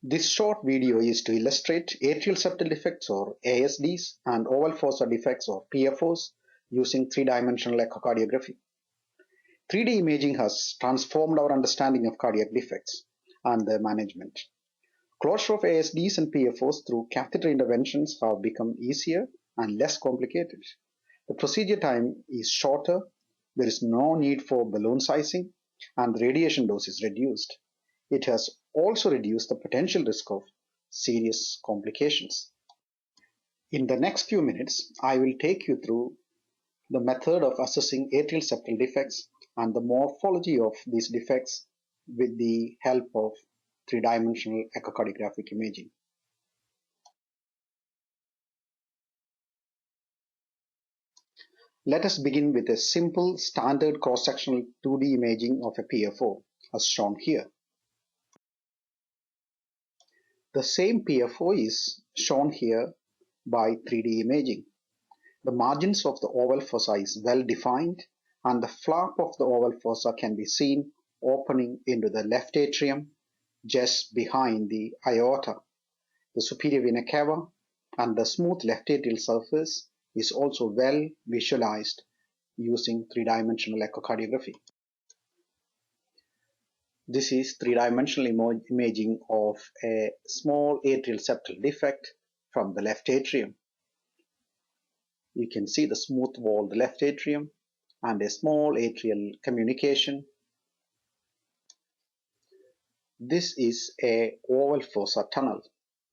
This short video is to illustrate atrial septal defects or ASDs and oval fossa defects or PFOs using three-dimensional echocardiography. 3D imaging has transformed our understanding of cardiac defects and their management. Closure of ASDs and PFOs through catheter interventions have become easier and less complicated. The procedure time is shorter, there is no need for balloon sizing, and the radiation dose is reduced. It has also reduced the potential risk of serious complications. In the next few minutes, I will take you through the method of assessing atrial septal defects and the morphology of these defects with the help of three-dimensional echocardiographic imaging. Let us begin with a simple standard cross-sectional 2D imaging of a PFO as shown here. The same PFO is shown here by 3D imaging. The margins of the oval fossa is well defined and the flap of the oval fossa can be seen opening into the left atrium just behind the aorta. The superior vena cava and the smooth left atrial surface is also well visualized using three-dimensional echocardiography. This is three-dimensional imaging of a small atrial septal defect from the left atrium. You can see the smooth walled left atrium and a small atrial communication. This is a oval fossa tunnel,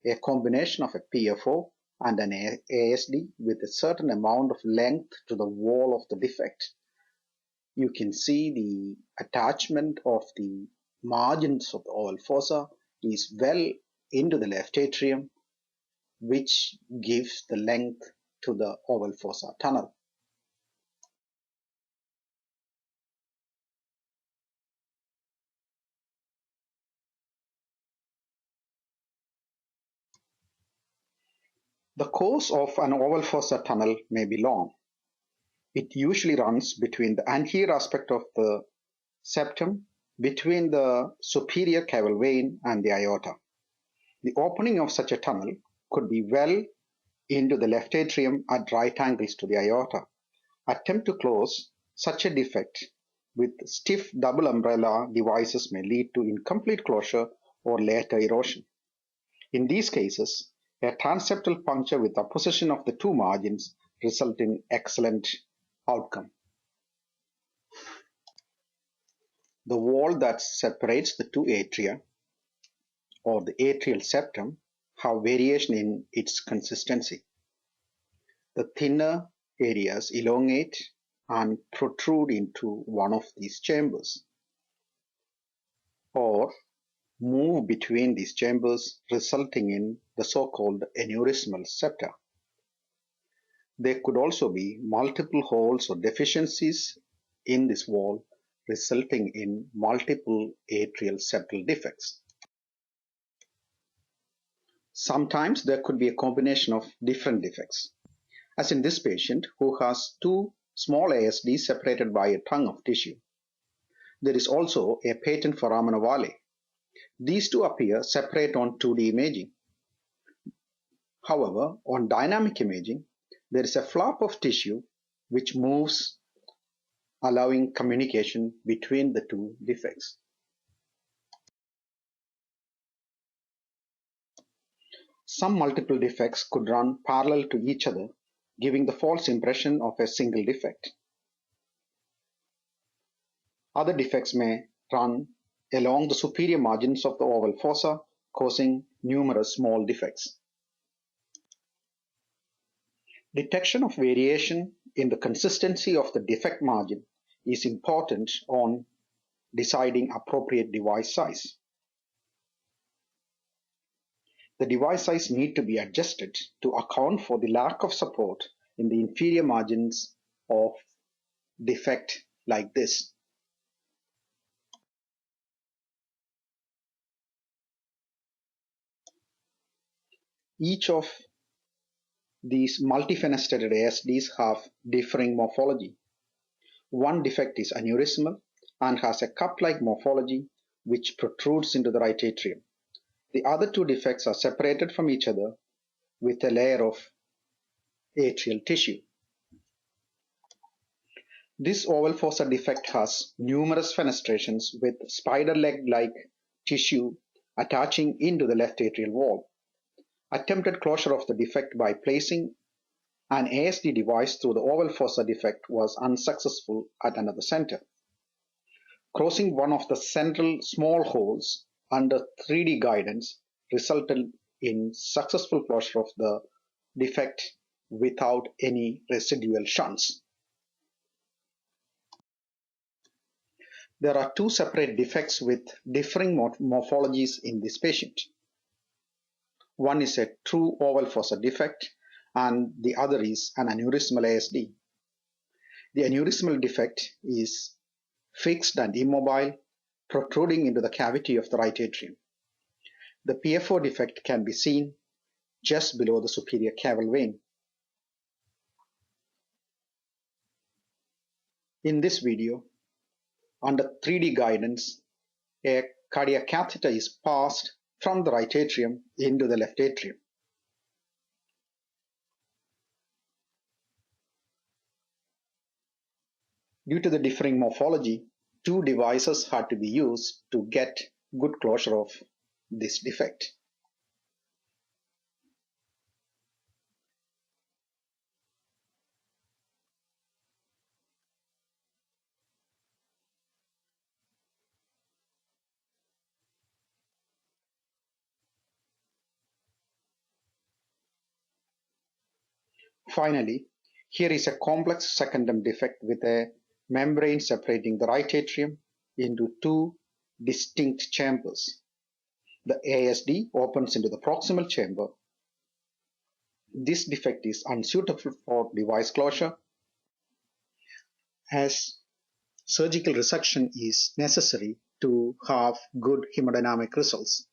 a combination of a PFO and an ASD with a certain amount of length to the wall of the defect. You can see the attachment of the margins of the oval fossa is well into the left atrium, which gives the length to the oval fossa tunnel. The course of an oval fossa tunnel may be long. It usually runs between the anterior aspect of the septum, between the superior caval vein and the aorta. The opening of such a tunnel could be well into the left atrium at right angles to the aorta. Attempt to close such a defect with stiff double umbrella devices may lead to incomplete closure or later erosion. In these cases, a transeptal puncture with opposition of the two margins result in excellent outcome. The wall that separates the two atria or the atrial septum have variation in its consistency. The thinner areas elongate and protrude into one of these chambers or move between these chambers, resulting in the so-called aneurysmal septa. There could also be multiple holes or deficiencies in this wall, resulting in multiple atrial septal defects. Sometimes there could be a combination of different defects, as in this patient who has two small ASDs separated by a tongue of tissue. There is also a patent foramen ovale. These two appear separate on 2D imaging. However, on dynamic imaging, there is a flap of tissue which moves, allowing communication between the two defects. Some multiple defects could run parallel to each other, giving the false impression of a single defect. Other defects may run along the superior margins of the oval fossa, causing numerous small defects. Detection of variation in the consistency of the defect margin is important on deciding appropriate device size. The device size needs to be adjusted to account for the lack of support in the inferior margins of defect like this. Each of these multifenestrated ASDs have differing morphology. One defect is aneurysmal and has a cup-like morphology which protrudes into the right atrium. The other two defects are separated from each other with a layer of atrial tissue. This oval fossa defect has numerous fenestrations with spider leg-like tissue attaching into the left atrial wall. Attempted closure of the defect by placing an ASD device through the oval fossa defect was unsuccessful at another center. Crossing one of the central small holes under 3D guidance resulted in successful closure of the defect without any residual shunts. There are two separate defects with differing morphologies in this patient. One is a true oval fossa defect and the other is an aneurysmal ASD. The aneurysmal defect is fixed and immobile, protruding into the cavity of the right atrium. The PFO defect can be seen just below the superior caval vein. In this video, under 3D guidance, a cardiac catheter is passed from the right atrium into the left atrium. Due to the differing morphology, two devices had to be used to get good closure of this defect. Finally, here is a complex secundum defect with a membrane separating the right atrium into two distinct chambers. The ASD opens into the proximal chamber. This defect is unsuitable for device closure as surgical resection is necessary to have good hemodynamic results.